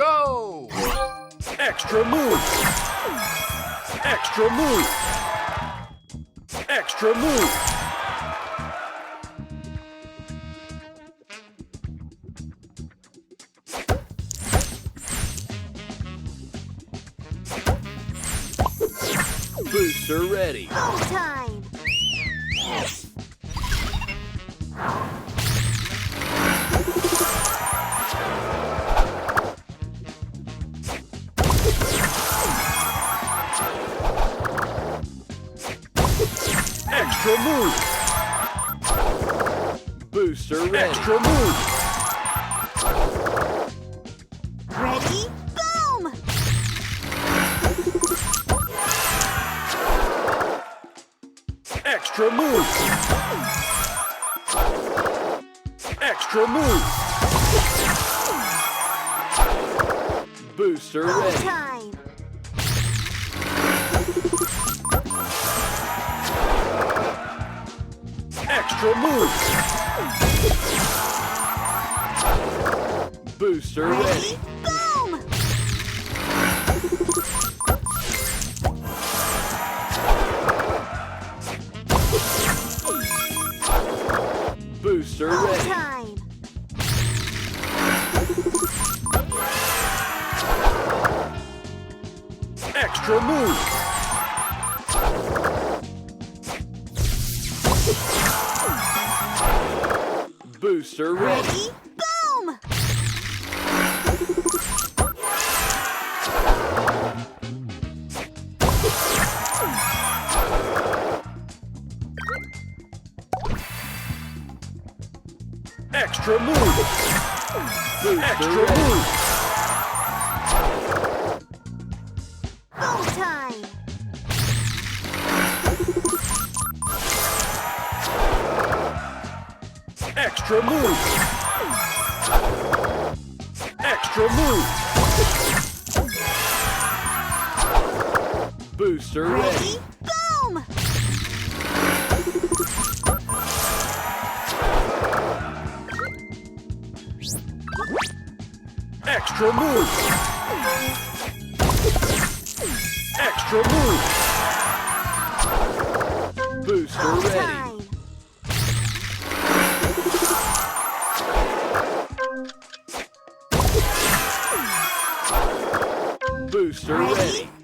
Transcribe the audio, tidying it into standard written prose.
Go! Extra move! Extra move! Extra move! Booster ready. Go time! Extra move! Booster ready. Extra move! Ready? Boom! Extra move! Extra move! Booster Go ready. time! Extra move! Booster ready. Ready? Boom! Booster Go ready. time! Extra move! Booster ready. Ready? Boom! Extra move! Booster extra Go ready. time! Extra move! Extra move! Booster ready. Ready? Boom! Extra move! Extra move! Booster Go ready. time! Booster Ready? ready.